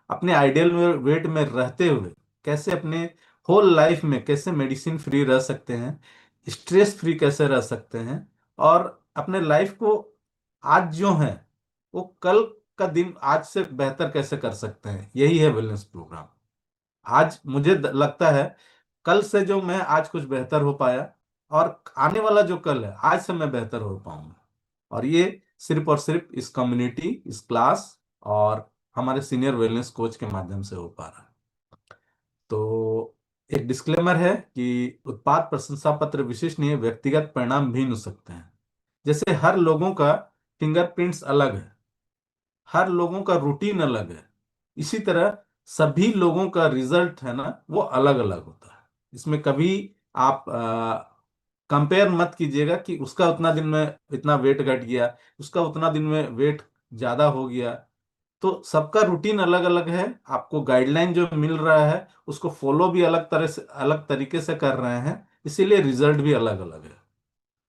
अपने ideal weight में रहते हुए कैसे अपने होल लाइफ में कैसे मेडिसिन फ्री रह सकते हैं, स्ट्रेस फ्री कैसे रह सकते हैं, और अपने लाइफ को आज जो है वो कल का दिन आज से बेहतर कैसे कर सकते हैं, यही है वेलनेस प्रोग्राम। आज मुझे लगता है कल से जो मैं आज कुछ बेहतर हो पाया, और आने वाला जो कल है आज से मैं बेहतर हो पाऊंगा। और ये सिर्फ और सिर्फ इस कम्युनिटी, इस क्लास और हमारे सीनियर वेलनेस कोच के माध्यम से हो पा रहा है। तो एक डिस्क्लेमर है कि उत्पाद प्रशंसा पत्र विशिष्ट नहीं है, व्यक्तिगत परिणाम भिन्न हो सकते हैं। जैसे हर लोगों का फिंगरप्रिंट्स अलग है, हर लोगों का रूटीन अलग है, इसी तरह सभी लोगों का रिजल्ट है ना वो अलग अलग होता है। इसमें कभी आप कंपेयर मत कीजिएगा कि उसका उतना दिन में इतना वेट घट गया, उसका उतना दिन में वेट ज्यादा हो गया। तो सबका रूटीन अलग अलग है, आपको गाइडलाइन जो मिल रहा है उसको फॉलो भी अलग तरह से अलग तरीके से कर रहे हैं, इसीलिए रिजल्ट भी अलग अलग है।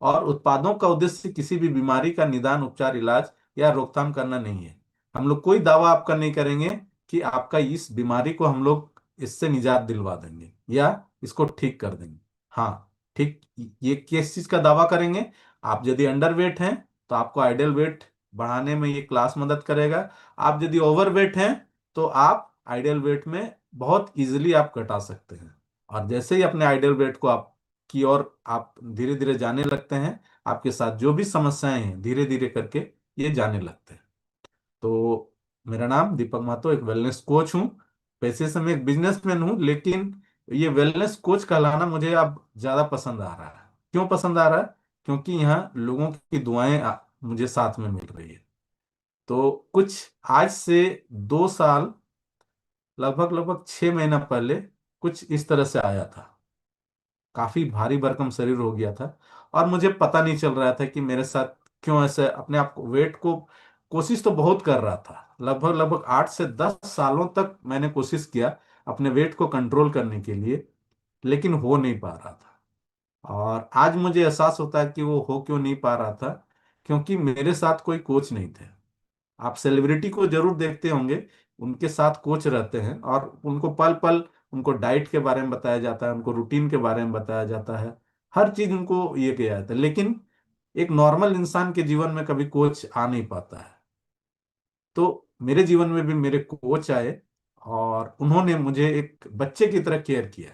और उत्पादों का उद्देश्य किसी भी बीमारी का निदान, उपचार, इलाज या रोकथाम करना नहीं है। हम लोग कोई दावा आपका नहीं करेंगे कि आपका इस बीमारी को हम लोग इससे निजात दिलवा देंगे या इसको ठीक कर देंगे। हाँ, ठीक, ये किस चीज का दावा करेंगे? आप यदि अंडरवेट हैं तो आपको आइडियल वेट बढ़ाने में ये क्लास मदद करेगा। आप यदि ओवरवेट हैं तो आप आइडियल वेट में बहुत इजीली आप घटा सकते हैं। और जैसे ही अपने आइडियल वेट को आप की ओर आप धीरे धीरे जाने लगते हैं, आपके साथ जो भी समस्याएं हैं धीरे धीरे करके ये जाने लगते हैं। तो मेरा नाम दीपक महतो, एक वेलनेस कोच हूँ। पैसे से मैं एक बिजनेसमैन हूँ, लेकिन ये वेलनेस कोच कहलाना मुझे अब ज्यादा पसंद आ रहा है। क्यों पसंद आ रहा है? क्योंकि यहाँ लोगों की दुआएं मुझे साथ में मिल रही है। तो कुछ आज से 2 साल, लगभग लगभग 6 महीना पहले कुछ इस तरह से आया था। काफी भारी भरकम शरीर हो गया था, और मुझे पता नहीं चल रहा था कि मेरे साथ क्यों ऐसे अपने आप को वेट को कोशिश तो बहुत कर रहा था। लगभग लगभग 8 से 10 सालों तक मैंने कोशिश किया अपने वेट को कंट्रोल करने के लिए, लेकिन हो नहीं पा रहा था। और आज मुझे एहसास होता है कि वो हो क्यों नहीं पा रहा था, क्योंकि मेरे साथ कोई कोच नहीं थे। आप सेलिब्रिटी को जरूर देखते होंगे, उनके साथ कोच रहते हैं और उनको पल पल उनको डाइट के बारे में बताया जाता है, उनको रूटीन के बारे में बताया जाता है, हर चीज उनको ये किया जाता है। लेकिन एक नॉर्मल इंसान के जीवन में कभी कोच आ नहीं पाता है। तो मेरे जीवन में भी मेरे कोच आए, और उन्होंने मुझे एक बच्चे की तरह केयर किया।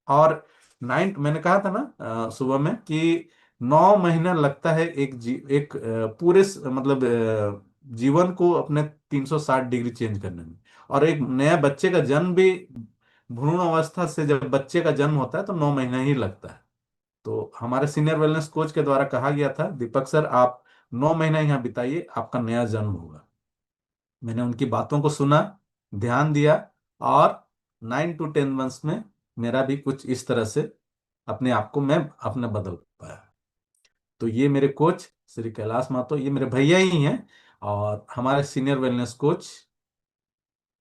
और मैंने कहा था ना सुबह में कि 9 महीना लगता है एक पूरे मतलब जीवन को अपने 360 डिग्री चेंज करने में। और एक नया बच्चे का जन्म भी, भ्रूण अवस्था से जब बच्चे का जन्म होता है तो 9 महीना ही लगता है। तो हमारे सीनियर वेलनेस कोच के द्वारा कहा गया था, दीपक सर आप 9 महीना यहाँ बिताइए, आपका नया जन्म होगा। मैंने उनकी बातों को सुना, ध्यान दिया, और 9 to 10 मंथ्स में मेरा भी कुछ इस तरह से अपने आप को मैं अपने बदल पाया। तो ये मेरे कोच श्री कैलाश मातो, ये मेरे भैया ही हैं। और हमारे senior wellness coach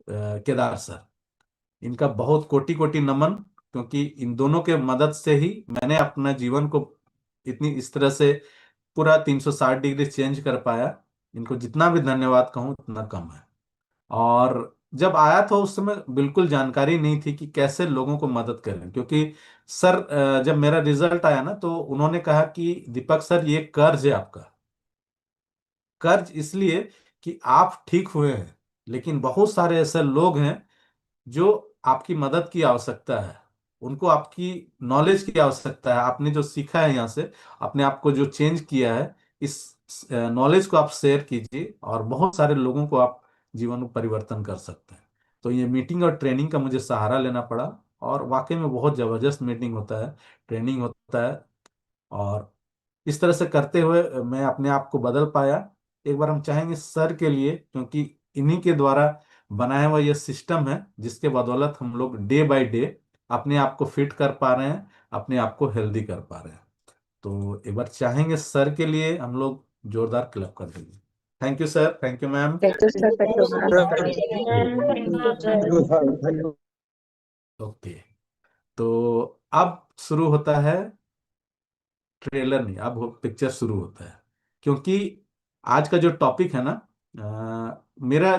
Kedar sir, इनका बहुत कोटि कोटि नमन, क्योंकि इन दोनों के मदद से ही मैंने अपना जीवन को इतनी इस तरह से पूरा 360 डिग्री चेंज कर पाया। इनको जितना भी धन्यवाद कहूँ उतना कम है। और जब आया था उस समय बिल्कुल जानकारी नहीं थी कि कैसे लोगों को मदद करें, क्योंकि सर जब मेरा रिजल्ट आया ना तो उन्होंने कहा कि दीपक सर ये कर्ज है आपका। कर्ज इसलिए कि आप ठीक हुए हैं, लेकिन बहुत सारे ऐसे लोग हैं जो आपकी मदद की आवश्यकता है, उनको आपकी नॉलेज की आवश्यकता है। आपने जो सीखा है यहाँ से, अपने आप को जो चेंज किया है, इस नॉलेज को आप शेयर कीजिए, और बहुत सारे लोगों को आप जीवन में परिवर्तन कर सकते हैं। तो ये मीटिंग और ट्रेनिंग का मुझे सहारा लेना पड़ा, और वाकई में बहुत जबरदस्त मीटिंग होता है, ट्रेनिंग होता है। और इस तरह से करते हुए मैं अपने आप को बदल पाया। एक बार हम चाहेंगे सर के लिए, क्योंकि इन्हीं के द्वारा बनाया हुआ यह सिस्टम है जिसके बदौलत हम लोग डे बाय डे अपने आप को फिट कर पा रहे हैं, अपने आप को हेल्दी कर पा रहे हैं। तो एक बार चाहेंगे सर के लिए हम लोग जोरदार क्लैप कर देंगे। Thank you sir, thank you ma'am. Thank you sir, thank you धन्यवाद। ओके, तो अब शुरू होता है, ट्रेलर नहीं, अब पिक्चर शुरू होता है। क्योंकि आज का जो टॉपिक है ना मेरा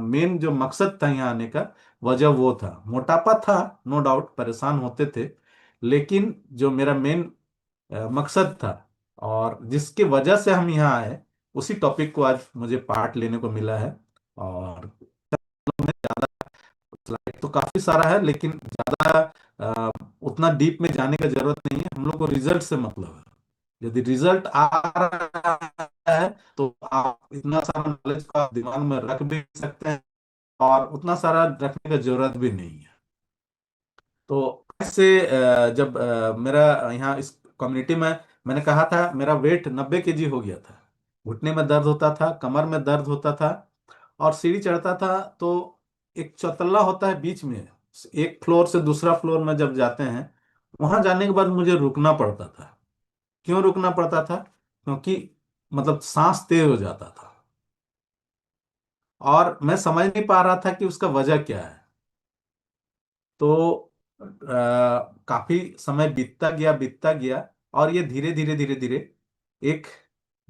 मेन जो मकसद था यहाँ आने का, वजह वो था, मोटापा था, नो डाउट परेशान होते थे, लेकिन जो मेरा मेन मकसद था और जिसकी वजह से हम यहाँ आए, उसी टॉपिक को आज मुझे पार्ट लेने को मिला है। और स्लाइड तो काफी सारा है, लेकिन ज्यादा अ, उतना डीप में जाने का जरूरत नहीं है, हम लोग को रिजल्ट से मतलब है। यदि रिजल्ट आ रहा है तो आप इतना सारा नॉलेज को आप दिमाग में रख भी सकते हैं, और उतना सारा रखने का जरूरत भी नहीं है। तो ऐसे जब मेरा यहाँ इस कम्युनिटी में, मैंने कहा था मेरा वेट 90 kg हो गया था, घुटने में दर्द होता था, कमर में दर्द होता था, और सीढ़ी चढ़ता था तो एक चौतल्ला होता है बीच में, एक फ्लोर से दूसरा फ्लोर में जब जाते हैं, वहां जाने के बाद मुझे रुकना पड़ता था। क्यों रुकना पड़ता था? क्योंकि मतलब सांस तेज हो जाता था, और मैं समझ नहीं पा रहा था कि उसका वजह क्या है। तो काफी समय बीतता गया, और ये धीरे धीरे धीरे धीरे एक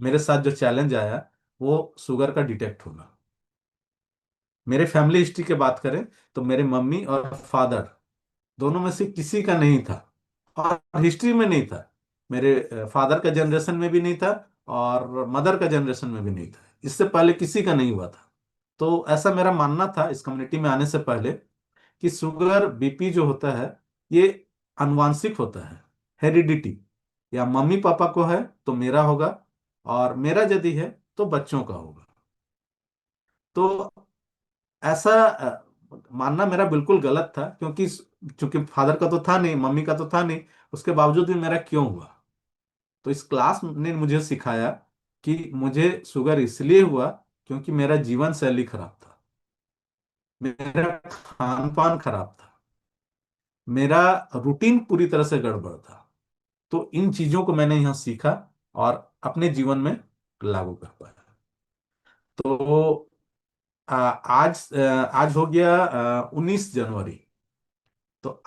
मेरे साथ जो चैलेंज आया, वो शुगर का डिटेक्ट होना। मेरे फैमिली हिस्ट्री की बात करें तो मेरे मम्मी और फादर दोनों में से किसी का नहीं था, और हिस्ट्री में नहीं था। मेरे फादर का जनरेशन में भी नहीं था, और मदर का जनरेशन में भी नहीं था, इससे पहले किसी का नहीं हुआ था। तो ऐसा मेरा मानना था इस कम्युनिटी में आने से पहले, कि शुगर बीपी जो होता है, ये आनुवांशिक होता है, हेरिडिटी। या मम्मी पापा को है तो मेरा होगा, और मेरा यदि है तो बच्चों का होगा। तो ऐसा मानना मेरा बिल्कुल गलत था, क्योंकि चूंकि फादर का तो था नहीं, मम्मी का तो था नहीं, उसके बावजूद भी मेरा क्यों हुआ। तो इस क्लास ने मुझे सिखाया कि मुझे शुगर इसलिए हुआ क्योंकि मेरा जीवन शैली खराब था, मेरा खान पान खराब था, मेरा रूटीन पूरी तरह से गड़बड़ था। तो इन चीजों को मैंने यहाँ सीखा और अपने जीवन में लागू कर पाया। तो आज हो गया 19 जनवरी। तो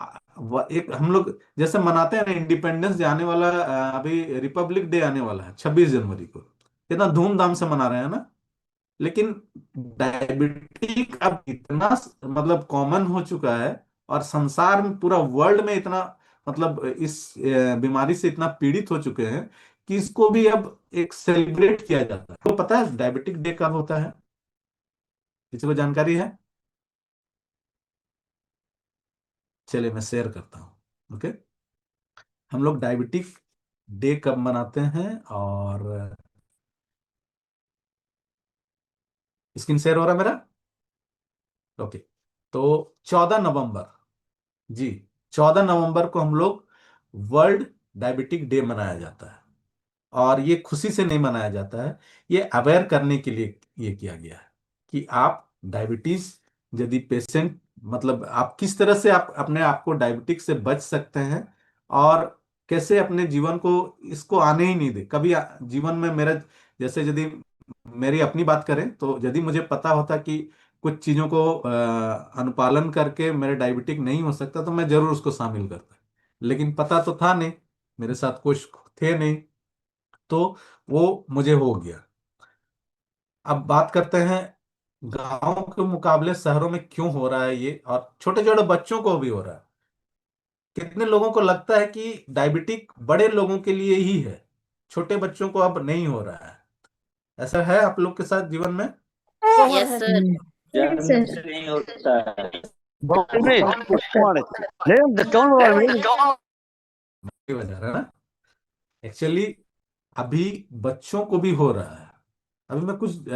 एक हम लोग जैसे मनाते हैं ना इंडिपेंडेंस डे, आने वाला अभी रिपब्लिक डे आने वाला है 26 जनवरी को, कितना धूमधाम से मना रहे हैं ना। लेकिन डायबिटीज अब इतना मतलब कॉमन हो चुका है, और संसार में पूरा वर्ल्ड में इतना मतलब इस बीमारी से इतना पीड़ित हो चुके हैं, कि इसको भी अब एक सेलिब्रेट किया जाता है। तो पता है डायबिटिक डे कब होता है? किसी को जानकारी है? चलिए मैं शेयर करता हूँ। ओके, हम लोग डायबिटिक डे कब मनाते हैं? और स्क्रीन शेयर हो रहा है मेरा? ओके, तो 14 नवंबर, जी, 14 नवंबर को हम लोग वर्ल्ड डायबिटिक डे मनाया जाता है। और ये खुशी से नहीं मनाया जाता है, ये अवेयर करने के लिए ये किया गया है कि आप डायबिटीज यदि पेशेंट, मतलब आप किस तरह से आप अपने आप को डायबिटिक से बच सकते हैं, और कैसे अपने जीवन को इसको आने ही नहीं दे कभी जीवन में मेरा। जैसे यदि मेरी अपनी बात करें तो यदि मुझे पता होता कि कुछ चीजों को अनुपालन करके मेरे डायबिटिक नहीं हो सकता, तो मैं जरूर उसको शामिल करता। लेकिन पता तो था नहीं, मेरे साथ कुछ थे नहीं, तो वो मुझे हो गया। अब बात करते हैं गांव के मुकाबले शहरों में क्यों हो रहा है ये, और छोटे छोटे बच्चों को भी हो रहा है। कितने लोगों को लगता है कि डायबिटिक बड़े लोगों के लिए ही है, छोटे बच्चों को अब नहीं हो रहा है? ऐसा है आप लोग के साथ जीवन में? Yes sir. नहीं जानने सर। से नहीं होता है। बोल ये वजह है ना, एक्चुअली अभी बच्चों को भी हो रहा है। अभी मैं कुछ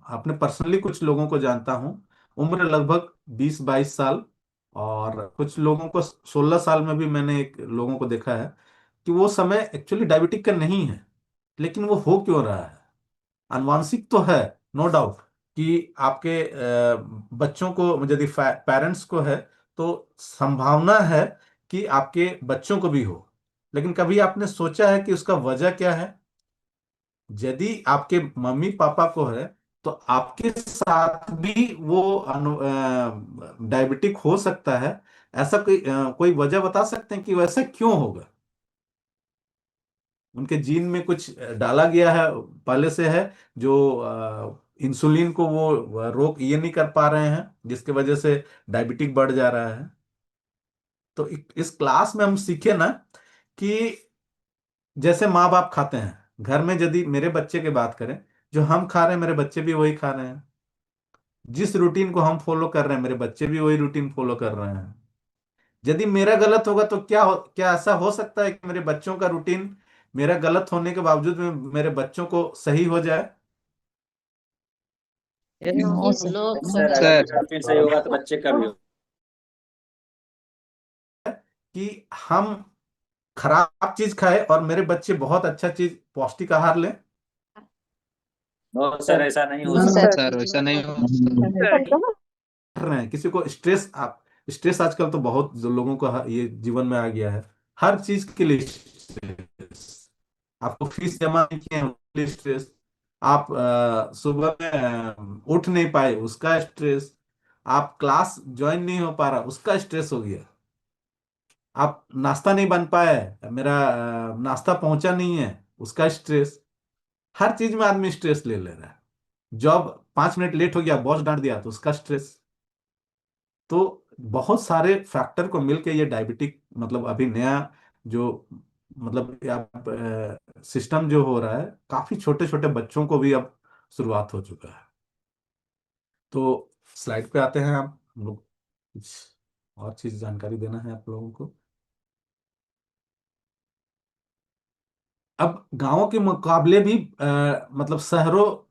अपने पर्सनली कुछ लोगों को जानता हूँ, उम्र लगभग 20-22 साल, और कुछ लोगों को 16 साल में भी मैंने एक लोगों को देखा है, कि वो समय एक्चुअली डायबिटिक का नहीं है। लेकिन वो हो क्यों रहा है? आनुवांशिक तो है, नो डाउट, कि आपके बच्चों को यदि पेरेंट्स को है तो संभावना है कि आपके बच्चों को भी हो। लेकिन कभी आपने सोचा है कि उसका वजह क्या है? यदि आपके मम्मी पापा को है, तो आपके साथ भी वो डायबिटिक हो सकता है। ऐसा कोई वजह बता सकते हैं कि वैसा क्यों होगा? उनके जीन में कुछ डाला गया है, पहले से है, जो इंसुलिन को वो रोक ये नहीं कर पा रहे हैं, जिसकी वजह से डायबिटिक बढ़ जा रहा है। तो इस क्लास में हम सीखे ना कि जैसे माँ बाप खाते हैं घर में, यदि मेरे बच्चे की बात करें, जो हम खा रहे हैं मेरे बच्चे भी वही खा रहे हैं। जिस रूटीन को हम फॉलो कर रहे हैं मेरे बच्चे भी वही रूटीन फॉलो कर रहे हैं। यदि मेरा गलत होगा तो क्या ऐसा हो सकता है कि मेरे बच्चों का रूटीन मेरा गलत होने के बावजूद में मेरे बच्चों को सही हो जाए? हो लोग सर, अगर सर। मेरा रूटीन सही होगा तो बच्चे का भी होगा। कि हम खराब चीज खाए और मेरे बच्चे बहुत अच्छा चीज पौष्टिक आहार लें? नो सर, ऐसा नहीं हो हाँ सकता। सर, वैसा नहीं हो। कर रहे हैं किसी को स्ट्रेस, आप स्ट्रेस आजकल तो बहुत जो लोगों को ये जीवन में आ गया है, हर चीज के लिए स्ट्रेस। आपको फीस जमा नहीं किए हैं उसके लिए स्ट्रेस। आप सुबह में उठ नहीं पाए उसका स्ट्रेस। आप क्लास ज्वाइन नहीं हो पा रहा उसका स्ट्रेस हो गया। आप नाश्ता नहीं बन पाए, मेरा नाश्ता पहुंचा नहीं है उसका स्ट्रेस। हर चीज में आदमी स्ट्रेस ले ले रहा है। जॉब 5 मिनट लेट हो गया, बॉस डांट दिया तो उसका स्ट्रेस। तो बहुत सारे फैक्टर को मिलके ये डायबिटिक मतलब अभी नया जो मतलब आप सिस्टम जो हो रहा है, काफी छोटे छोटे बच्चों को भी अब शुरुआत हो चुका है। तो स्लाइड पे आते हैं, आप हम लोग कुछ और चीज जानकारी देना है आप लोगों को। अब गांवों के मुकाबले भी मतलब शहरों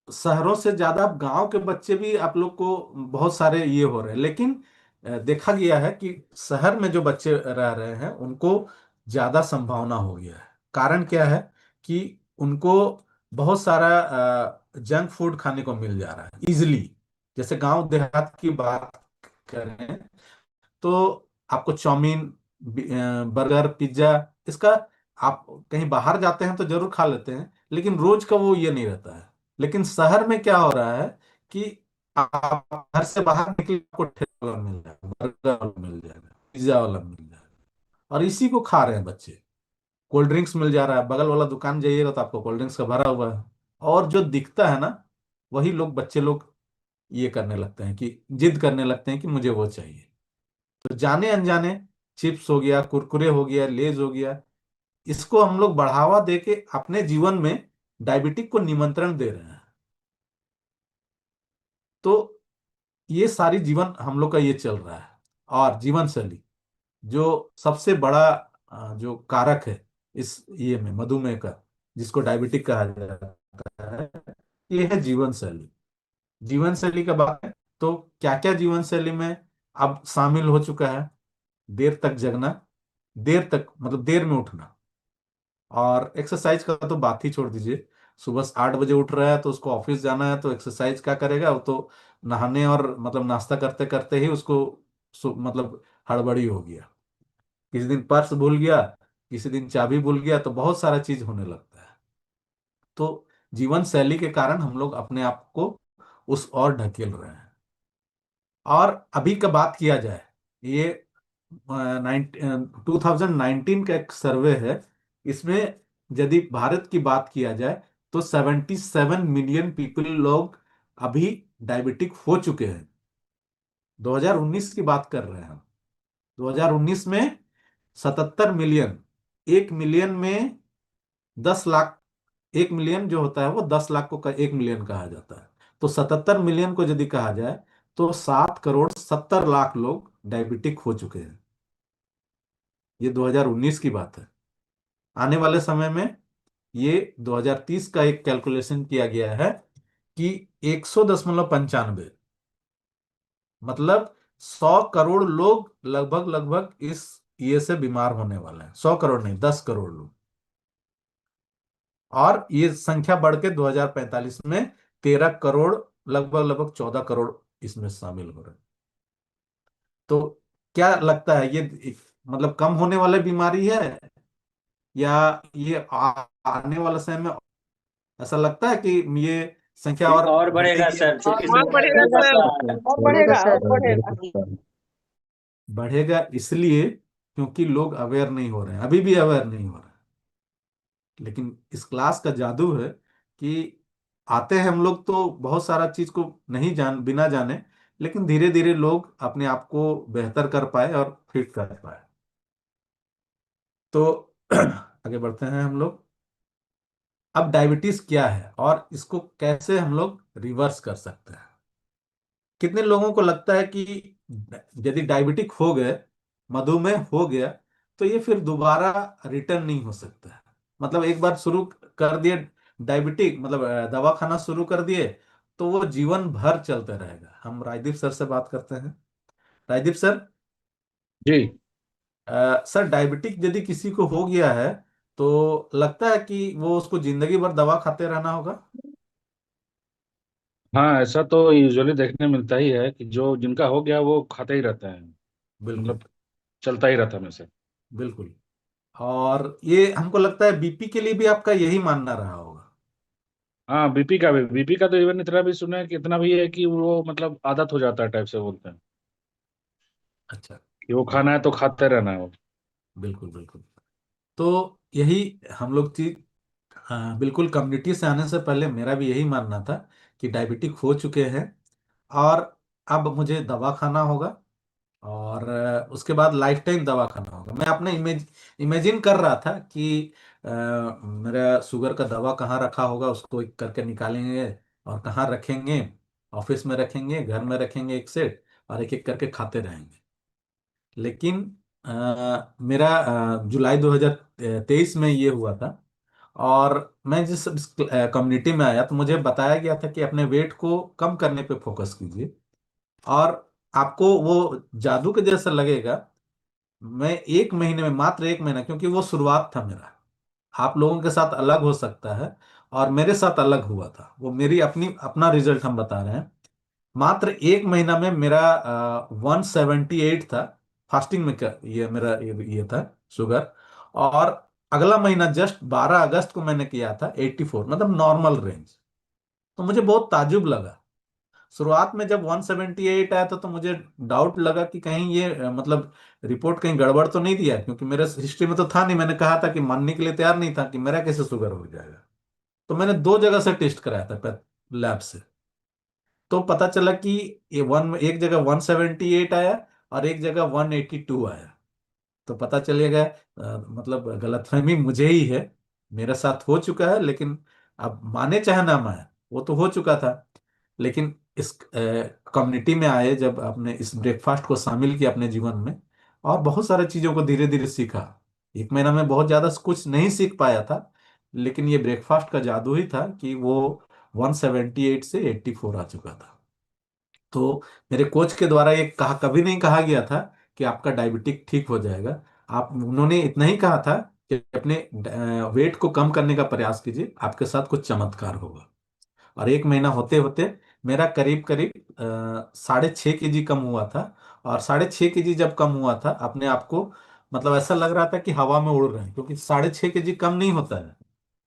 शहरों से ज्यादा अब गांव के बच्चे भी आप लोग को बहुत सारे ये हो रहे हैं, लेकिन देखा गया है कि शहर में जो बच्चे रह रहे हैं उनको ज्यादा संभावना हो गया है। कारण क्या है कि उनको बहुत सारा जंक फूड खाने को मिल जा रहा है इजिली। जैसे गांव देहात की बात करें तो आपको चाउमीन, बर्गर, पिज्जा, इसका आप कहीं बाहर जाते हैं तो जरूर खा लेते हैं, लेकिन रोज का वो ये नहीं रहता है। लेकिन शहर में क्या हो रहा है कि आप घर से बाहर निकले आपको ठेला वाला मिल जाएगा, बर्गर वाला मिल जाएगा, पिज्जा वाला मिल जाएगा, और इसी को खा रहे हैं बच्चे। कोल्ड ड्रिंक्स मिल जा रहा है, बगल वाला दुकान जाइएगा तो आपको कोल्ड ड्रिंक्स का भरा हुआ है। और जो दिखता है ना, वही लोग बच्चे लोग ये करने लगते हैं कि जिद करने लगते हैं कि मुझे वो चाहिए। तो जाने अनजाने चिप्स हो गया, कुरकुरे हो गया, लेज हो गया, इसको हम लोग बढ़ावा देके अपने जीवन में डायबिटिक को निमंत्रण दे रहे हैं। तो ये सारी जीवन हम लोग का ये चल रहा है। और जीवन शैली जो सबसे बड़ा जो कारक है इस ये में मधुमेह का, जिसको डायबिटिक कहा जाता है, ये है जीवन शैली। जीवन शैली का बात है तो क्या क्या जीवन शैली में अब शामिल हो चुका है? देर तक जगना, देर तक मतलब देर में उठना, और एक्सरसाइज का तो बात ही छोड़ दीजिए। सुबह 8 बजे उठ रहा है तो उसको ऑफिस जाना है, तो एक्सरसाइज क्या करेगा? वो तो नहाने और मतलब नाश्ता करते करते ही उसको मतलब हड़बड़ी हो गया। किसी दिन पर्स भूल गया, किसी दिन चाबी भूल गया, तो बहुत सारा चीज होने लगता है। तो जीवन शैली के कारण हम लोग अपने आप को उस ओर ढकेल रहे हैं। और अभी का बात किया जाए, ये 2019 का एक सर्वे है। इसमें यदि भारत की बात किया जाए तो 77 मिलियन पीपल लोग अभी डायबिटिक हो चुके हैं। 2019 की बात कर रहे हैं हम। 2019 में 77 मिलियन, 1 मिलियन में 10 लाख, 1 मिलियन जो होता है वो 10 लाख को 1 मिलियन कहा जाता है। तो 77 मिलियन को यदि कहा जाए तो 7 करोड़ 70 लाख लोग डायबिटिक हो चुके हैं। ये 2019 की बात है। आने वाले समय में ये 2030 का एक कैलकुलेशन किया गया है कि 100.95, मतलब 100 करोड़ लोग लगभग लगभग इस ये से बीमार होने वाले हैं। 100 करोड़ नहीं, 10 करोड़ लोग। और ये संख्या बढ़ के 2045 में 13 करोड़, लगभग लगभग 14 करोड़ इसमें शामिल हो रहे हैं। तो क्या लगता है ये मतलब कम होने वाली बीमारी है, या ये आने वाले समय में ऐसा लगता है कि ये संख्या ये और और बढ़ेगा बढ़ेगी? सर, चूंकि और संख्या बढ़ेगा खूब सर, बढ़ता है। और बढ़ेगा, और बढ़ेगा। बढ़ेगा इसलिए क्योंकि लोग अवेयर नहीं हो रहे हैं, अभी भी अवेयर नहीं हो रहे हैं। लेकिन इस क्लास का जादू है कि आते हैं हम लोग तो बहुत सारा चीज को नहीं जान बिना जाने, लेकिन धीरे धीरे लोग अपने आप को बेहतर कर पाए और फिट कर पाए। तो आगे बढ़ते हैं हम लोग। अब डायबिटीज क्या है और इसको कैसे हम लोग रिवर्स कर सकते हैं। कितने लोगों को लगता है कि यदि डायबिटिक हो गए, मधुमेह हो गया, तो ये फिर दोबारा रिटर्न नहीं हो सकता है। मतलब एक बार शुरू कर दिए डायबिटिक, मतलब दवा खाना शुरू कर दिए, तो वो जीवन भर चलते रहेगा। हम राजदीप सर से बात करते हैं। राजदीप सर, जी। सर डायबिटिक यदि किसी को हो गया है तो लगता है कि वो उसको जिंदगी भर दवा खाते रहना होगा। हाँ, ऐसा तो यूजुअली देखने मिलता ही है कि जो जिनका हो गया वो खाते ही रहते हैं। बिल्कुल। मतलब चलता ही रहता है हमेशा। बिल्कुल। और ये हमको लगता है बीपी के लिए भी आपका यही मानना रहा होगा। हाँ, बीपी का तो इवन इतना भी सुना है कि इतना भी है कि वो मतलब आदत हो जाता है टाइप से बोलते हैं अच्छा। कि वो खाना है तो खाते रहना है वो। बिल्कुल बिल्कुल। तो यही हम लोग चीज, हाँ बिल्कुल, कम्युनिटी से आने से पहले मेरा भी यही मानना था कि डायबिटिक हो चुके हैं और अब मुझे दवा खाना होगा, और उसके बाद लाइफ टाइम दवा खाना होगा। मैं अपने इमेजिन कर रहा था कि मेरा शुगर का दवा कहाँ रखा होगा, उसको एक करके निकालेंगे और कहाँ रखेंगे, ऑफिस में रखेंगे, घर में रखेंगे एक सेट, और एक एक करके खाते रहेंगे। लेकिन मेरा जुलाई 2023 में ये हुआ था, और मैं जिस कम्युनिटी में आया तो मुझे बताया गया था कि अपने वेट को कम करने पे फोकस कीजिए, और आपको वो जादू के जैसा लगेगा। मैं एक महीने में, मात्र एक महीना, क्योंकि वो शुरुआत था मेरा, आप लोगों के साथ अलग हो सकता है और मेरे साथ अलग हुआ था, वो मेरी अपनी अपना रिजल्ट हम बता रहे हैं। मात्र एक महीना में मेरा 178 था। फास्टिंग में ये मेरा ये था शुगर। और अगला महीना जस्ट 12 अगस्त को मैंने किया था 84, मतलब नॉर्मल रेंज। तो मुझे बहुत ताजुब लगा। शुरुआत में जब 178 आया था तो मुझे डाउट लगा कि कहीं ये मतलब रिपोर्ट कहीं गड़बड़ तो नहीं दिया है, क्योंकि मेरे हिस्ट्री में तो था नहीं। मैंने कहा था कि मानने के लिए तैयार नहीं था कि मेरा कैसे शुगर हो जाएगा। तो मैंने दो जगह से टेस्ट कराया था, लैब से। तो पता चला कि ये एक जगह 178 आया और एक जगह 182 आया। तो पता चलेगा, मतलब गलतफहमी मुझे ही है, मेरे साथ हो चुका है। लेकिन अब माने चाहे ना माने, वो तो हो चुका था। लेकिन इस कम्युनिटी में आए, जब आपने इस ब्रेकफास्ट को शामिल किया अपने जीवन में, और बहुत सारी चीज़ों को धीरे धीरे सीखा। एक महीना में बहुत ज़्यादा कुछ नहीं सीख पाया था, लेकिन ये ब्रेकफास्ट का जादू ही था कि वो 178 से 84 आ चुका था। तो मेरे कोच के द्वारा ये कहा, कभी नहीं कहा गया था कि आपका डायबिटिक ठीक हो जाएगा। आप उन्होंने इतना ही कहा था कि अपने वेट को कम करने का प्रयास कीजिए, आपके साथ कुछ चमत्कार होगा। और एक महीना होते होते मेरा करीब करीब 6.5 केजी कम हुआ था। और 6.5 केजी जब कम हुआ था, अपने आप को मतलब ऐसा लग रहा था कि हवा में उड़ रहे हैं, क्योंकि 6.5 केजी कम नहीं होता है।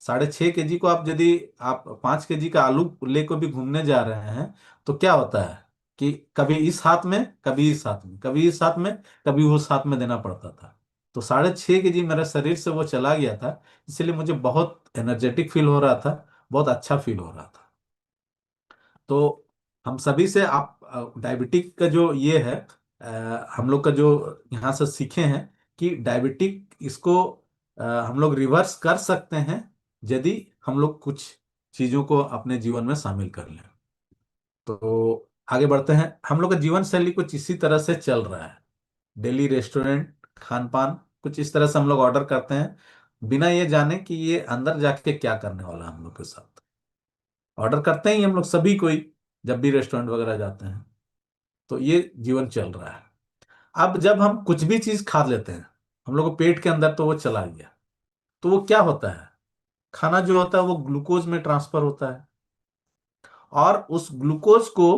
6.5 केजी को आप यदि आप 5 केजी का आलू लेकर भी घूमने जा रहे हैं, तो क्या होता है कि कभी इस हाथ में, कभी इस हाथ में, कभी इस हाथ में, कभी उस हाथ में देना पड़ता था। तो 6.5 केजी मेरे शरीर से वो चला गया था। इसलिए मुझे बहुत एनर्जेटिक फील हो रहा था, बहुत अच्छा फील हो रहा था। तो हम सभी से आप डायबिटिक का जो ये है, हम लोग का जो यहाँ से सीखे हैं कि डायबिटिक इसको हम लोग रिवर्स कर सकते हैं, यदि हम लोग कुछ चीजों को अपने जीवन में शामिल कर लें। तो आगे बढ़ते हैं। हम लोग का जीवन शैली कुछ इसी तरह से चल रहा है। डेली रेस्टोरेंट खान पान कुछ इस तरह से हम लोग ऑर्डर करते हैं, बिना ये जाने कि ये अंदर जाके क्या करने वाला है हम लोग के साथ। ऑर्डर करते ही हम लोग सभी कोई, जब भी रेस्टोरेंट वगैरह जाते हैं। तो ये जीवन चल रहा है। अब जब हम कुछ भी चीज खा लेते हैं, हम लोग को पेट के अंदर तो वो चला गया, तो वो क्या होता है, खाना जो होता है वो ग्लूकोज में ट्रांसफर होता है। और उस ग्लूकोज को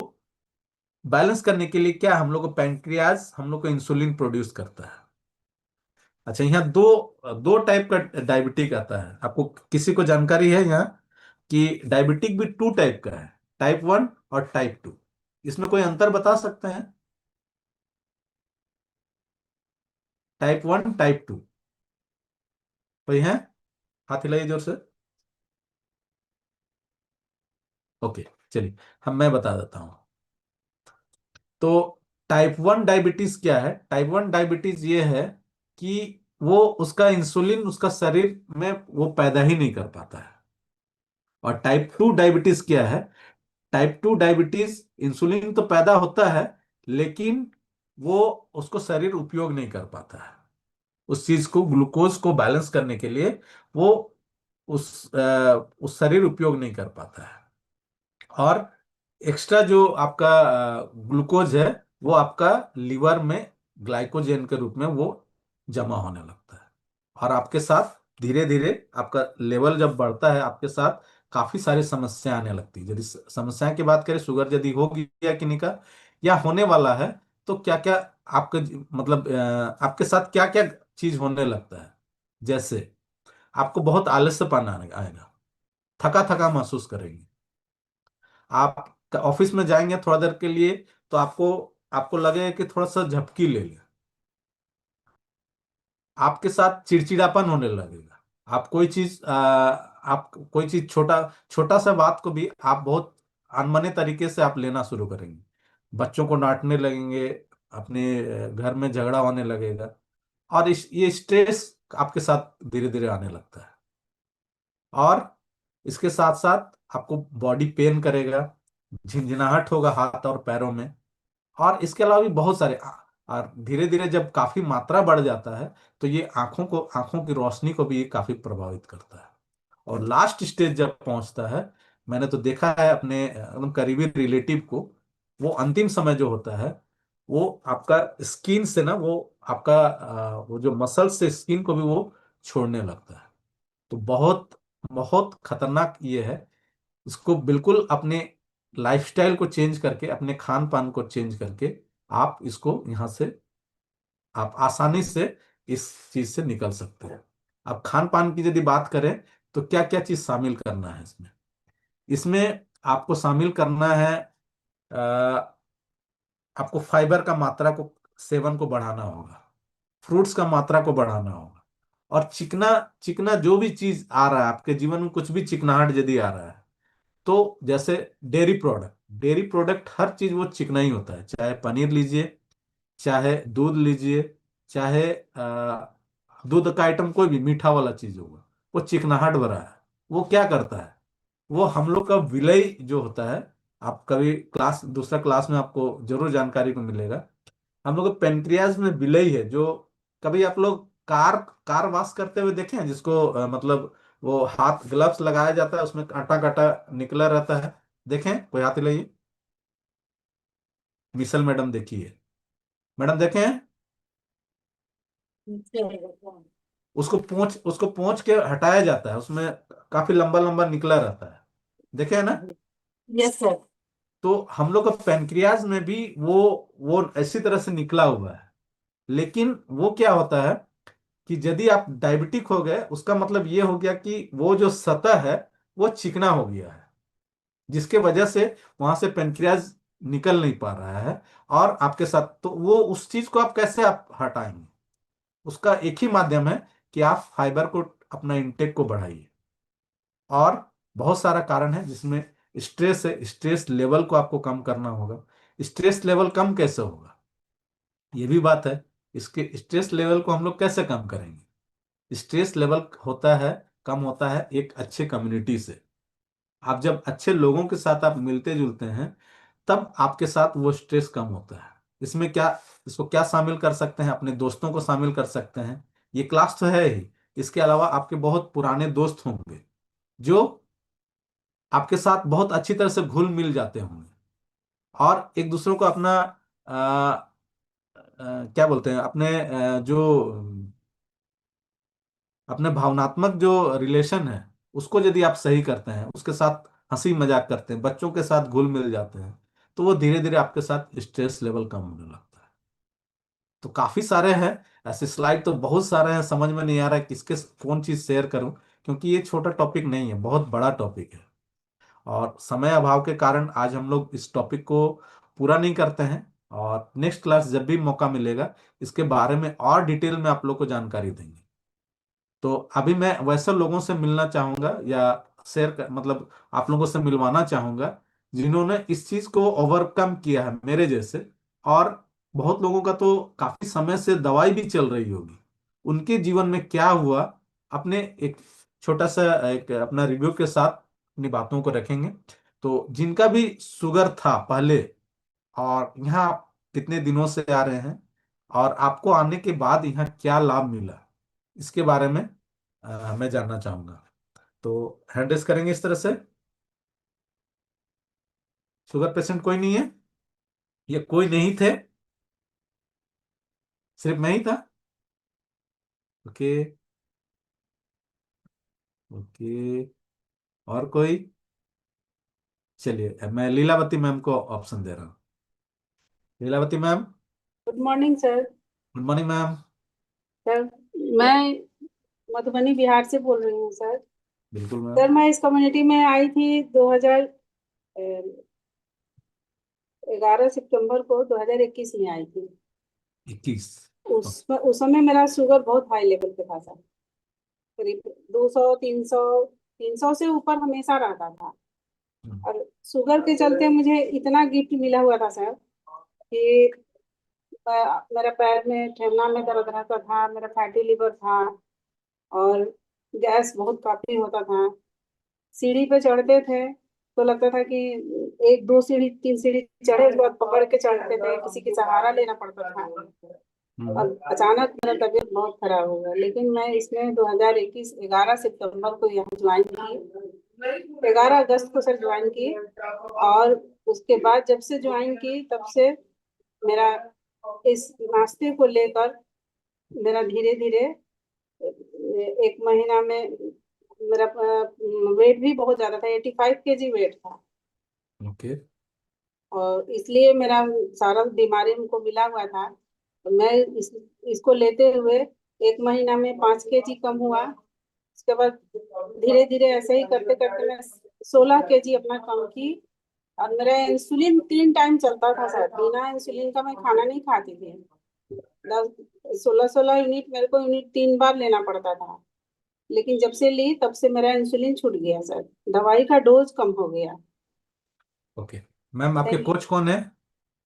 बैलेंस करने के लिए क्या, हम लोग को पैंक्रियाज हम लोग को इंसुलिन प्रोड्यूस करता है। अच्छा, यहाँ दो दो टाइप का डायबिटिक आता है। आपको किसी को जानकारी है यहाँ कि डायबिटिक भी टू टाइप का है, टाइप 1 और टाइप 2। इसमें कोई अंतर बता सकते हैं? टाइप 1, टाइप 2 कोई है? हाथ हिलाइए जोर से। ओके, चलिए मैं बता देता हूँ। तो टाइप 1 डायबिटीज क्या है? टाइप 1 डायबिटीज ये है कि वो उसका इंसुलिन उसका शरीर में वो पैदा ही नहीं कर पाता है। और टाइप 2 डायबिटीज क्या है? टाइप 2 डायबिटीज इंसुलिन तो पैदा होता है, लेकिन वो उसको शरीर उपयोग नहीं कर पाता है। उस चीज को, ग्लूकोज को बैलेंस करने के लिए वो उस शरीर उपयोग नहीं कर पाता है। और एक्स्ट्रा जो आपका ग्लूकोज है वो आपका लीवर में ग्लाइकोजन के रूप में वो जमा होने लगता है। और आपके साथ धीरे धीरे आपका लेवल जब बढ़ता है, आपके साथ काफी सारी समस्याएं आने लगती है। यदि समस्याएं की बात करें, शुगर यदि होगी या किन्हीं का या होने वाला है, तो क्या क्या आपके मतलब आपके साथ क्या क्या चीज होने लगता है। जैसे आपको बहुत आलस्यपन आएगा, थका थका महसूस करेंगे। आप ऑफिस में जाएंगे थोड़ा देर के लिए, तो आपको आपको लगेगा कि थोड़ा सा झपकी ले ले। आपके साथ चिड़चिड़ापन होने लगेगा। आप कोई चीज छोटा छोटा सा बात को भी आप बहुत अनमने तरीके से आप लेना शुरू करेंगे। बच्चों को डांटने लगेंगे, अपने घर में झगड़ा होने लगेगा। और ये स्ट्रेस आपके साथ धीरे धीरे आने लगता है। और इसके साथ साथ आपको बॉडी पेन करेगा, झिंझिनाहट होगा हाथ और पैरों में। और इसके अलावा भी बहुत सारे और धीरे धीरे जब काफी मात्रा बढ़ जाता है, तो ये आंखों की रोशनी को भी ये काफी प्रभावित करता है। और लास्ट स्टेज जब पहुंचता है, मैंने तो देखा है अपने एकदम करीबी रिलेटिव को, वो अंतिम समय जो होता है, वो आपका स्किन से ना वो आपका वो जो मसल से स्किन को भी वो छोड़ने लगता है। तो बहुत बहुत खतरनाक ये है। इसको बिल्कुल अपने लाइफस्टाइल को चेंज करके, अपने खान पान को चेंज करके आप इसको यहाँ से आप आसानी से इस चीज से निकल सकते हैं। अब खान पान की यदि बात करें, तो क्या क्या चीज शामिल करना है इसमें? इसमें आपको शामिल करना है, अ, आपको फाइबर का मात्रा को सेवन को बढ़ाना होगा, फ्रूट्स का मात्रा को बढ़ाना होगा। और चिकना चिकना जो भी चीज आ रहा है आपके जीवन में, कुछ भी चिकनाहट यदि आ रहा है, तो जैसे डेयरी प्रोडक्ट हर चीज वो चिकना ही होता है। चाहे पनीर लीजिए, चाहे दूध लीजिए, चाहे दूध का आइटम कोई भी मीठा वाला चीज होगा, वो चिकनाहट भरा है। वो क्या करता है? वो हम लोग का विलय जो होता है, आप कभी दूसरा क्लास में आपको जरूर जानकारी को मिलेगा। हम लोग का पेनक्रियाज में विलय है जो, कभी आप लोग कार कार वॉश करते हुए देखे हैं, जिसको मतलब वो हाथ ग्लव्स लगाया जाता है, उसमें कांटा कांटा निकला रहता है। देखें? कोई हाथ हिलाइए। मिसल मैडम देखिए, मैडम देखें हैं? उसको पोंछ के हटाया जाता है, उसमें काफी लंबा लंबा निकला रहता है। देखे है ना? Yes sir. तो हम लोग का पेनक्रियाज में भी वो ऐसी तरह से निकला हुआ है। लेकिन वो क्या होता है कि यदि आप डायबिटिक हो गए, उसका मतलब ये हो गया कि वो जो सतह है वो चिकना हो गया है, जिसके वजह से वहां से पेनक्रियाज निकल नहीं पा रहा है। और आपके साथ तो वो उस चीज को आप कैसे आप हटाएंगे? उसका एक ही माध्यम है कि आप फाइबर को, अपना इंटेक को बढ़ाइए। और बहुत सारा कारण है जिसमें स्ट्रेस है, स्ट्रेस लेवल को आपको कम करना होगा। स्ट्रेस लेवल कम कैसे होगा, ये भी बात है। इसके स्ट्रेस लेवल को हम लोग कैसे कम करेंगे? स्ट्रेस लेवल कम होता है एक अच्छे कम्युनिटी से। आप जब अच्छे लोगों के साथ आप मिलते जुलते हैं, तब आपके साथ वो स्ट्रेस कम होता है। इसमें क्या इसको क्या शामिल कर सकते हैं? अपने दोस्तों को शामिल कर सकते हैं। ये क्लास तो है ही, इसके अलावा आपके बहुत पुराने दोस्त होंगे जो आपके साथ बहुत अच्छी तरह से घुल मिल जाते होंगे। और एक दूसरे को अपना क्या बोलते हैं, अपने जो अपने भावनात्मक जो रिलेशन है, उसको यदि आप सही करते हैं, उसके साथ हंसी मजाक करते हैं, बच्चों के साथ घुल मिल जाते हैं, तो वो धीरे धीरे आपके साथ स्ट्रेस लेवल कम होने लगता है। तो काफी सारे हैं ऐसे, स्लाइड तो बहुत सारे हैं, समझ में नहीं आ रहा है किसके कौन चीज शेयर करूं, क्योंकि ये छोटा टॉपिक नहीं है, बहुत बड़ा टॉपिक है। और समय अभाव के कारण आज हम लोग इस टॉपिक को पूरा नहीं करते हैं। और नेक्स्ट क्लास जब भी मौका मिलेगा, इसके बारे में और डिटेल में आप लोग को जानकारी देंगे। तो अभी मैं वैसे लोगों से मिलना चाहूंगा या मतलब आप लोगों से मिलवाना चाहूंगा जिन्होंने इस चीज को ओवरकम किया है मेरे जैसे। और बहुत लोगों का तो काफी समय से दवाई भी चल रही होगी, उनके जीवन में क्या हुआ, अपने एक छोटा सा एक अपना रिव्यू के साथ अपनी बातों को रखेंगे। तो जिनका भी शुगर था पहले, और यहाँ आप कितने दिनों से आ रहे हैं, और आपको आने के बाद यहाँ क्या लाभ मिला, इसके बारे में मैं जानना चाहूंगा। तो हैंड रेस करेंगे इस तरह से। शुगर पेशेंट कोई नहीं है? ये कोई नहीं थे, सिर्फ मैं ही था? ओके। ओके। और कोई? चलिए मैं लीलावती मैम को ऑप्शन दे रहा हूँ। Lilavati ma'am. Good morning sir. Good morning ma'am. Sir मैं मधुबनी बिहार से बोल रही हूँ सर। बिल्कुल सर मैम। मैं इस कम्युनिटी में आई थी 2011 सितंबर को 2021 में आई थी। 21। उस समय मेरा शुगर बहुत हाई लेवल पे था सर। करीब 200 300 से ऊपर हमेशा रहता था। और शुगर के चलते मुझे इतना गिफ्ट मिला हुआ था सर कि मेरा पैर में ठेमना में दर्द रहता था, मेरा फैटी लिवर था, और गैस बहुत काफी होता था। सीढ़ी पे चढ़ते थे तो लगता था कि एक दो सीढ़ी तीन सीढ़ी चढ़े, उसके बाद पकड़ के चढ़ते थे, किसी की सहारा लेना पड़ता था। और अचानक मेरा तबीयत बहुत खराब हो गया, लेकिन मैं इसमें 2021 11 सितंबर को यहाँ ज्वाइन की, 11 अगस्त को सर ज्वाइन की। और उसके बाद जब से ज्वाइन की तब से मेरा इस नाश्ते को लेकर मेरा धीरे धीरे एक महीना में मेरा वेट भी बहुत ज्यादा था, 85 kg वेट था। ओके। और इसलिए मेरा सारा बीमारी हमको मिला हुआ था। तो मैं इसको लेते हुए एक महीना में 5 kg कम हुआ। उसके बाद धीरे धीरे ऐसे ही करते करते मैं 16 kg अपना कम की। और मेरा इंसुलिन 3 टाइम चलता था सर, बिना इंसुलिन का मैं खाना नहीं खाती थी। 16 16 यूनिट मेरे को यूनिट 3 बार लेना पड़ता था। लेकिन जब से ली तब से मेरा इंसुलिन छूट गया सर, दवाई का डोज कम हो गया। ओके मैम, आपके कोच कौन है?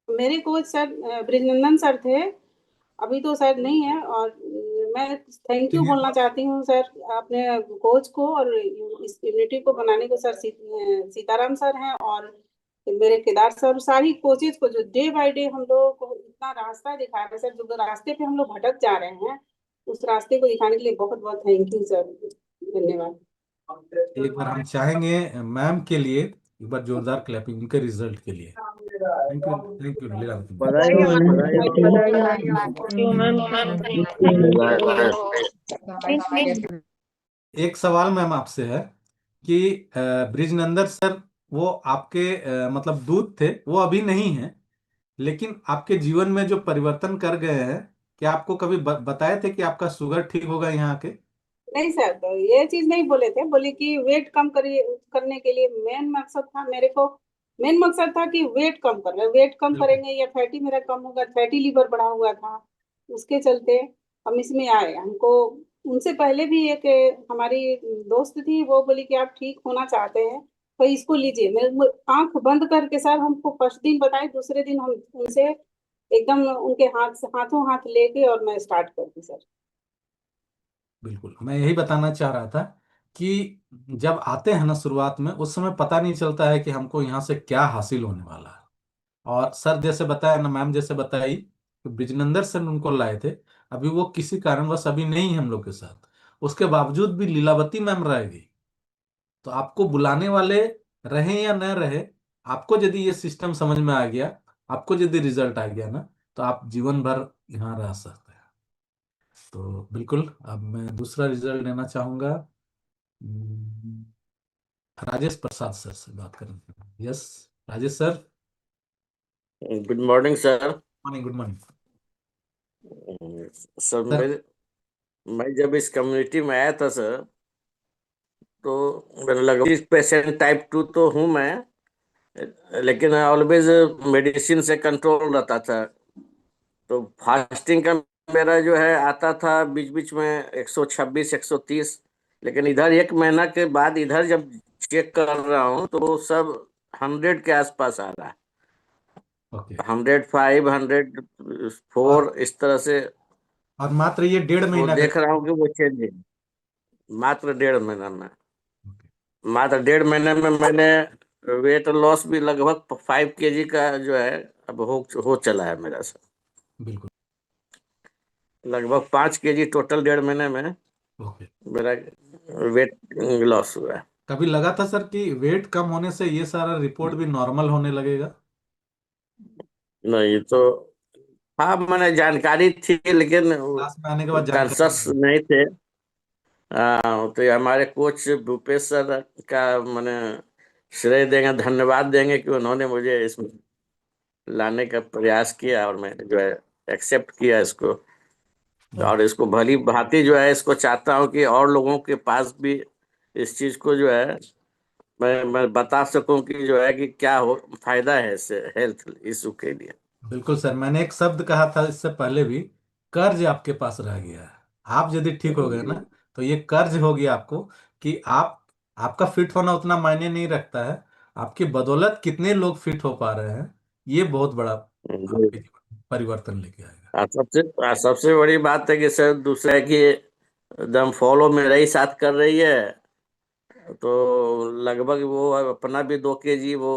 मेरे कोच सर ब्रिजनंदन सर थे, अभी तो सर नहीं है। और मैं थैंक यू ठीक है। बोलना चाहती हूँ सर अपने कोच को, और इस यूनिटी को बनाने को सर सीताराम सर हैं, और मेरे केदार सर, सारी कोचेज को जो डे बाय डे हम लोगों को इतना रास्ता दिखा रहे हैं सर। जो रास्ते पे हम लोग भटक जा रहे हैं, उस रास्ते को दिखाने के लिए बहुत बहुत थैंक यू सर, धन्यवाद। एक बार हम चाहेंगे मैम के लिए एक बार जोरदार क्लैपिंग उनके रिजल्ट के लिए। Thank you Lilavati ma'am. बधाई हो मैम, बधाई हो। एक सवाल मैम आपसे है कि ब्रिजनंदन सर, वो आपके मतलब दूत थे, वो अभी नहीं है, लेकिन आपके जीवन में जो परिवर्तन कर गए हैं, क्या आपको कभी बताए थे कि आपका शुगर ठीक होगा यहाँ आके? नहीं सर, तो ये चीज नहीं बोले थे, बोले कि वेट कम करिए, करने के लिए मेन मकसद था मेरे को। मेन मकसद था कि वेट कम करना, वेट कम बिल्कुल। करेंगे या फैटी मेरा कम होगा, फैटी लिवर बढ़ा हुआ था। उसके चलते हम इसमें आए। हमको उनसे पहले भी एक हमारी दोस्त थी, वो बोली कि आप ठीक होना चाहते हैं तो इसको लीजिए। मैं आंख बंद करके सर हमको फर्स्ट दिन बताए, दूसरे दिन हम उनसे एकदम उनके हाथ से हाथों हाथ लेके और मैं स्टार्ट कर दी सर। बिल्कुल, मैं यही बताना चाह रहा था कि जब आते हैं ना शुरुआत में, उस समय पता नहीं चलता है कि हमको यहाँ से क्या हासिल होने वाला है। और सर जैसे बताया ना, मैम जैसे बताई कि ब्रिजनंदन सर उनको लाए थे, अभी वो किसी कारणवश अभी नहीं है हम लोग के साथ। उसके बावजूद भी लीलावती मैम रहेगी। तो आपको बुलाने वाले रहे या न रहे, आपको यदि ये सिस्टम समझ में आ गया, आपको यदि रिजल्ट आ गया ना, तो आप जीवन भर यहाँ रह सकते हैं। तो बिल्कुल, अब मैं दूसरा रिजल्ट लेना चाहूंगा। हम्म, राजेश प्रसाद सर से बात करेंगे। Yes, Rajesh sir. Good morning sir. Morning, good morning sir sir. मैं जब इस कम्युनिटी में आया था सर, तो मैंने लगा इस पेशेंट टाइप 2 तो हूँ मैं, लेकिन ऑलवेज मेडिसिन से कंट्रोल रहता था। तो फास्टिंग का मेरा जो है आता था बीच बीच में 126 130, लेकिन इधर एक महीना के बाद इधर जब चेक कर रहा हूँ तो सब 100 के आसपास आ रहा है। ओके। 105 104 और इस तरह से। और मात्र ये डेढ़ वो महीना का। देख रहा हूँ कि वो चेंज है मात्र 1.5 महीना में। ओके। मात्र 1.5 महीने में मैंने वेट लॉस भी लगभग 5 kg का जो है अब हो चला है मेरा सर। बिल्कुल। लगभग 5 kg टोटल 1.5 महीने में ओके। मेरा वेट लॉस हुआ है। कभी लगा था सर कि वेट कम होने से ये सारा रिपोर्ट भी नॉर्मल होने लगेगा? नहीं तो, हाँ मैंने जानकारी थी लेकिन क्लास में आने के बाद जानकारी कंसस मिली। नहीं थे। तो ये हमारे कोच भूपेश सर का मैंने श्रेय देंगे, धन्यवाद देंगे कि उन्होंने मुझे इसमें लाने का प्रयास किया और मैंने जो है एक्सेप्ट किया इसको। और इसको भली भांति जो है इसको चाहता हूँ कि और लोगों के पास भी इस चीज को जो है मैं बता सकूं कि जो है कि क्या हो फायदा है इससे हेल्थ इशू के लिए। बिल्कुल सर, मैंने एक शब्द कहा था इससे पहले भी, कर्ज आपके पास रह गया है। आप यदि ठीक हो गए ना, तो ये कर्ज हो गया आपको, कि आप, आपका फिट होना उतना मायने नहीं रखता है, आपकी बदौलत कितने लोग फिट हो पा रहे हैं, ये बहुत बड़ा जी। आपके जीवन में परिवर्तन लेके आएगा। सबसे बड़ी बात है कि सर दूसरा है कि एकदम फॉलो मेरा ही साथ कर रही है, तो लगभग वो अपना भी 2 kg वो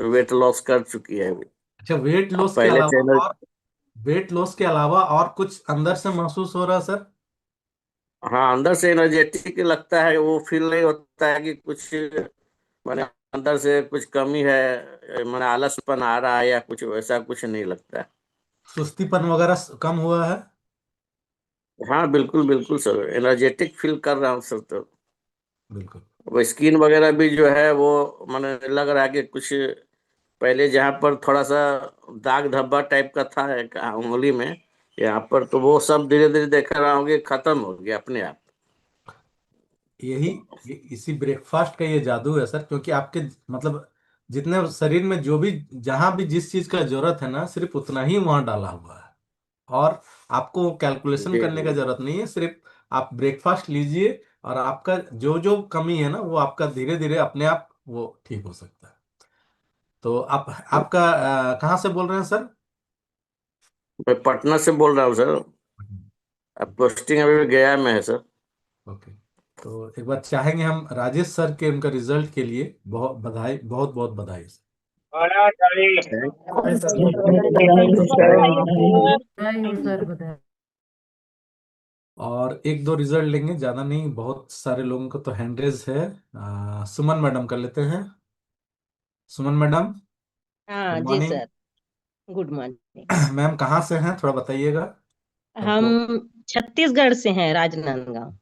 वेट लॉस कर चुकी है अभी। अच्छा, वेट अब लॉस के पहले अलावा चैनल, और, वेट लॉस के अलावा और कुछ अंदर से महसूस हो रहा है सर? हाँ अंदर से एनर्जेटिक लगता है, वो फील नहीं होता है कि कुछ मैंने अंदर से कुछ कमी है, मैंने आलसपन आ रहा है या कुछ वैसा कुछ नहीं लगता है। सुस्तीपन वगैरह कम हुआ है? हाँ बिल्कुल बिल्कुल सर, एनर्जेटिक फील कर रहा हूँ सर। तो बिल्कुल। वो स्किन वगैरह भी जो है वो मैंने लग रहा है कि कुछ पहले जहाँ पर थोड़ा सा दाग धब्बा टाइप का था एक उंगली में, यहाँ पर तो वो सब धीरे धीरे देख रहा हूँ कि खत्म हो गया अपने आप। यही, इसी ब्रेकफास्ट का ये जादू है सर, क्योंकि आपके मतलब जितने शरीर में जो भी, जहां भी जिस चीज का जरूरत है ना, सिर्फ उतना ही वहां डाला हुआ है। और आपको कैलकुलेशन जी करने का जी। जरूरत नहीं है, सिर्फ आप ब्रेकफास्ट लीजिए, और आपका जो जो कमी है ना, वो आपका धीरे धीरे अपने आप वो ठीक हो सकता है। तो आप, आपका कहाँ से बोल रहे हैं सर? मैं पटना से बोल रहा हूँ सर। अब पोस्टिंग अभी भी गया में है सर। ओके। तो एक बार चाहेंगे हम राजेश सर के उनका रिजल्ट के लिए बहुत बधाई, बहुत बहुत बधाई। और एक दो रिजल्ट लेंगे, ज्यादा नहीं, बहुत सारे लोगों का तो हैंड रेज है। सुमन मैडम कर लेते हैं। सुमन मैडम, हाँ good ji morning. Sir. Good morning. Ma'am कहाँ से हैं, थोड़ा बताइएगा हम सबको। छत्तीसगढ़ से हैं, राजनांदगांव।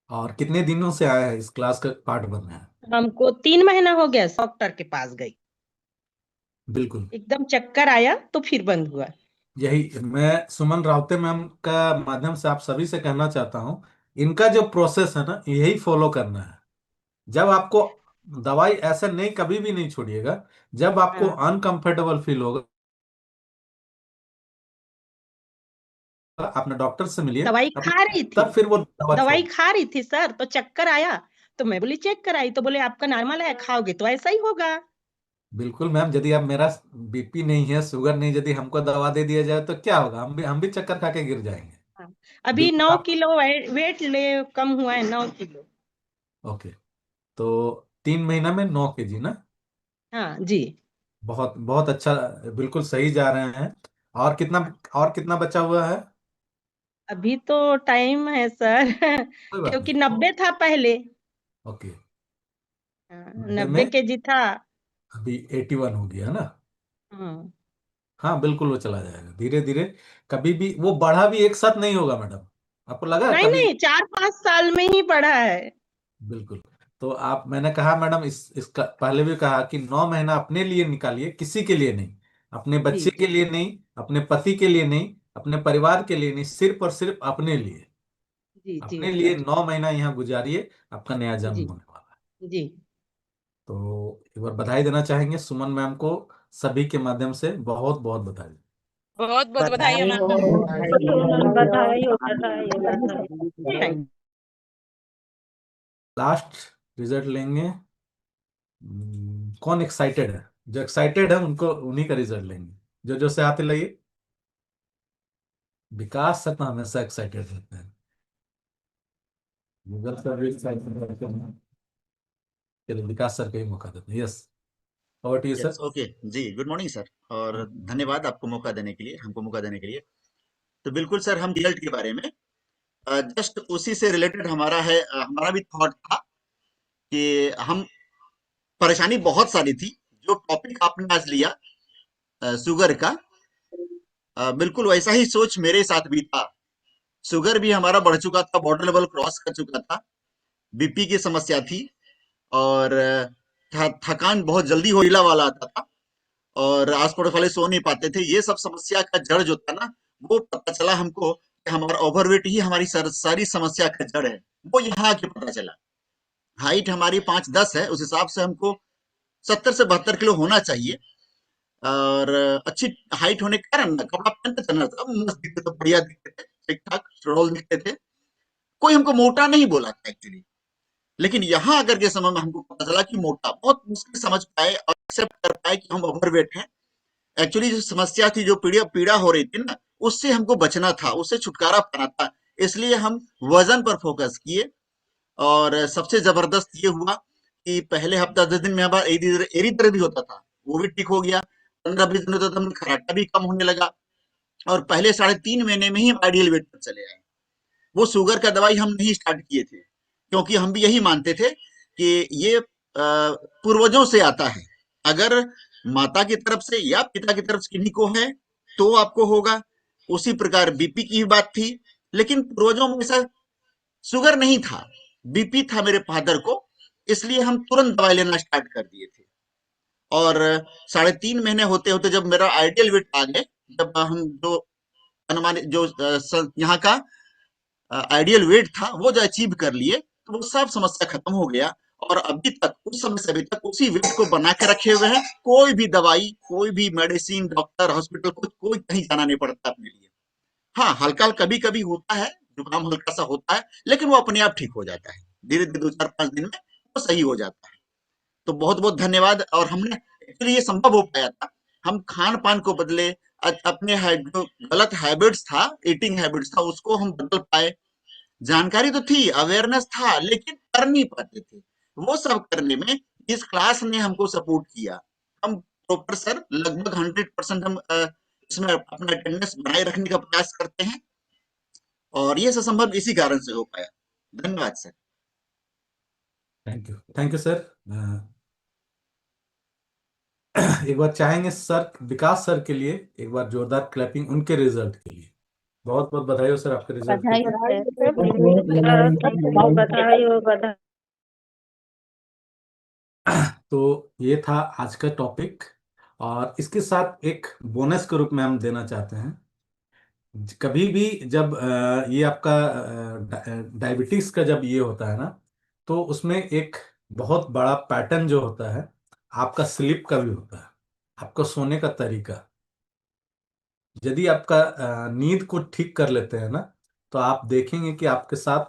और कितने दिनों से आए हैं, इस क्लास का पार्ट बन रहे हैं? हमको 3 महीना हो गया, डॉक्टर के पास गई, बिल्कुल। एकदम चक्कर आया तो फिर बंद हुआ। यही मैं सुमन राउते मैम का माध्यम से आप सभी से कहना चाहता हूँ, इनका जो प्रोसेस है ना, यही फॉलो करना है। जब आपको दवाई, ऐसे नहीं, कभी भी नहीं छोड़िएगा। जब आपको हाँ, अनकंफर्टेबल फील होगा, अपने डॉक्टर से मिलिए, दवाई तब खा रही थी, तब फिर वो दवा दवाई छोड़। खा रही थी सर, तो चक्कर आया। तो मैं बोली चेक कराई, तो बोले आपका नॉर्मल है, खाओगे तो ऐसा ही होगा। बिल्कुल मैम, यदि आप, मेरा बीपी नहीं है, शुगर नहीं, यदि हमको दवा दे दिया जाए तो क्या होगा, हम भी चक्कर खा के गिर जाएंगे। हाँ। अभी बिल्कुल 9 किलो वेट ले कम हुआ है, 9 किलो। ओके। तो 3 महीना में 9 kg ना? हाँ जी। बहुत बहुत अच्छा, बिल्कुल सही जा रहे हैं। और कितना, और कितना बचा हुआ है? अभी तो टाइम है सर कोई बात क्योंकि नहीं। 90 था पहले। ओके। हाँ, 90 में 90 kg था। अभी 81 हो गया ना? हाँ। हाँ बिल्कुल, वो चला जाएगा धीरे धीरे। कभी भी वो बढ़ा भी एक साथ नहीं होगा मैडम, आपको लगा है नहीं कभी? नहीं, 4-5 साल में ही पढ़ा है। बिल्कुल। तो आप, मैंने कहा मैडम, इसका पहले भी कहा कि 9 महीना अपने लिए निकालिए, किसी के लिए नहीं, अपने जी बच्चे के जी लिए नहीं, अपने पति के लिए नहीं, अपने परिवार के लिए नहीं, सिर्फ और सिर्फ अपने लिए। जी जी अपने लिए सर। 9 महीना यहाँ गुजारिए, आपका नया जन्म जी होने वाला है। जी। तो एक बार बधाई देना चाहेंगे सुमन मैम को, सभी के माध्यम से बहुत बहुत बधाई। बहुत बहुत बधाई है मैम। बधाई हो बधाई हो बधाई। थैंक लास्ट रिजल्ट लेंगे। कौन एक्साइटेड है? जो एक्साइटेड है उनको, उन्हीं का रिजल्ट लेंगे। जो जो से आते लगे। विकास सर तो हमेशा एक्साइटेड रहते हैं। गूगल सर भी एक्साइटेड रहते हैं। चलिए विकास सर को ही मौका देते हैं। Yes, over to you yes, sir. Okay ji. Good morning sir, और धन्यवाद आपको मौका देने के लिए, हमको मौका देने के लिए। तो बिल्कुल सर, हम रिजल्ट के बारे में जस्ट उसी से रिलेटेड हमारा है, हमारा भी थॉट था कि हम, परेशानी बहुत सारी थी। जो टॉपिक आपने आज लिया शुगर का, बिल्कुल वैसा ही सोच मेरे साथ भी था। शुगर भी हमारा बढ़ चुका था, बॉर्डर लेवल क्रॉस कर चुका था, बीपी की समस्या थी, और थकान बहुत जल्दी होइला वाला आता था, और आस पड़ोस वाले सो नहीं पाते थे। ये सब समस्या का जड़ जो था ना, वो पता चला हमको कि हमारा ओवरवेट ही हमारी सारी समस्या का जड़ है। वो यहाँ आके पता चला। हाइट हमारी 5'10" है, उस हिसाब से हमको 70 से 72 किलो होना चाहिए। और अच्छी हाइट होने के कारण ना, कपड़ा पहनते थे ना, सब मस्त दिखते थे, बढ़िया दिखते थे, ठीक ठाक रोल दिखते थे। कोई हमको मोटा नहीं बोला था एक्चुअली। लेकिन यहाँ आकर के समय में हमको पता चला कि मोटा, बहुत मुश्किल समझ पाए और एक्सेप्ट कर पाए कि हम ओवरवेट हैं। एक्चुअली जो समस्या थी, जो पीड़ा पीड़ा हो रही थी ना, उससे हमको बचना था, उससे छुटकारा पाना था। इसलिए हम वजन पर फोकस किए, और सबसे जबरदस्त ये हुआ कि पहले हफ्ता 10 दिन में हमारा एरी दर्द भी होता था, वो भी ठीक हो गया। 15-20 दिन होता था, खर्राटा भी कम होने लगा, और पहले 3.5 महीने में ही हम आइडियल वेट पर चले आए। वो शुगर का दवाई हम नहीं स्टार्ट किए थे, क्योंकि हम भी यही मानते थे कि ये पूर्वजों से आता है। अगर माता की तरफ से या पिता की तरफ से किन्हीं को है तो आपको होगा। उसी प्रकार बीपी की भी बात थी, लेकिन पूर्वजों में ऐसा शुगर नहीं था, बीपी था मेरे फादर को। इसलिए हम तुरंत दवाई लेना स्टार्ट कर दिए थे, और 3.5 महीने होते होते जब मेरा आइडियल वेट आ गए, जब हम जो अनुमानित जो यहाँ का आइडियल वेट था वो जो अचीव कर लिए, तो वो सब समस्या खत्म हो गया। और अभी तक, उस समय से अभी तक उसी वेट को बना के रखे हुए हैं। कोई भी दवाई, कोई भी मेडिसिन, डॉक्टर, हॉस्पिटल, कोई कहीं जाना नहीं पड़ता अपने लिए। हाँ, हल्का कभी कभी होता है, जुकाम हल्का सा होता है, लेकिन वो अपने आप ठीक हो जाता है, धीरे धीरे 2-4-5 दिन में वो सही हो जाता है। तो बहुत बहुत धन्यवाद। और हमने एक्चुअली ये संभव हो पाया था, हम खान पान को बदले, अपने जो गलत हैबिट्स था, ईटिंग हैबिट्स था, उसको हम बदल पाए। जानकारी तो थी, अवेयरनेस था, लेकिन कर नहीं पाते थे। वो सब करने में इस क्लास ने हमको सपोर्ट किया। हम प्रॉपर सर लगभग 100% हम इसमें अपना अटेंडेंस बनाए रखने का प्रयास करते हैं, और ये सब संभव इसी कारण से हो पाया। धन्यवाद सर। Thank you sir. एक बार चाहेंगे सर, विकास सर के लिए एक बार जोरदार क्लैपिंग उनके रिजल्ट के लिए। बहुत बहुत बधाई हो सर आपके रिजल्ट के बधाई लिए। हो बधाई हो बधाई। तो ये था आज का टॉपिक, और इसके साथ एक बोनस के रूप में हम देना चाहते हैं। कभी भी जब ये आपका डायबिटीज का जब ये होता है ना, तो उसमें एक बहुत बड़ा पैटर्न जो होता है, आपका स्लीप का भी होता है, आपका सोने का तरीका। यदि आपका नींद को ठीक कर लेते हैं ना, तो आप देखेंगे कि आपके साथ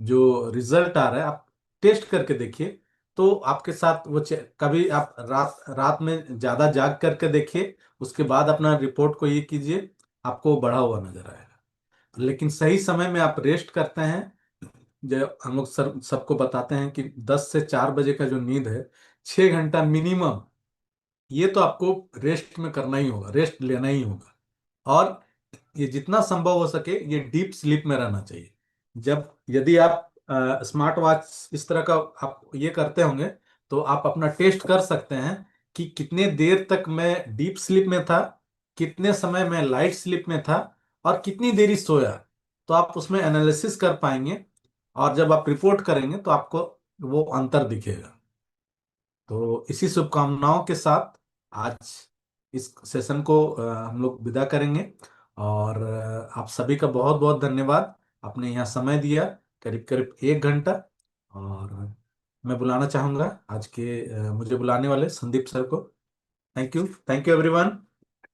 जो रिजल्ट आ रहा है, आप टेस्ट करके देखिए, तो आपके साथ वो कभी आप रात रात में ज्यादा जाग करके देखिए, उसके बाद अपना रिपोर्ट को ये कीजिए, आपको बढ़ा हुआ नजर आएगा। लेकिन सही समय में आप रेस्ट करते हैं, जो हम लोग सर सबको बताते हैं कि 10 से 4 बजे का जो नींद है, 6 घंटा मिनिमम, ये तो आपको रेस्ट में करना ही होगा, रेस्ट लेना ही होगा। और ये जितना संभव हो सके ये डीप स्लीप में रहना चाहिए। जब यदि आप स्मार्ट वॉच इस तरह का आप ये करते होंगे, तो आप अपना टेस्ट कर सकते हैं कि कितने देर तक मैं डीप स्लीप में था, कितने समय मैं लाइट स्लीप में था, और कितनी देरी सोया। तो आप उसमें एनालिसिस कर पाएंगे, और जब आप रिपोर्ट करेंगे तो आपको वो अंतर दिखेगा। तो इसी शुभकामनाओं के साथ आज इस सेशन को हम लोग विदा करेंगे। और आप सभी का बहुत बहुत धन्यवाद, आपने यहाँ समय दिया, करीब करीब 1 घंटा। और मैं बुलाना चाहूँगा आज के मुझे बुलाने वाले संदीप सर को। Thank you everyone.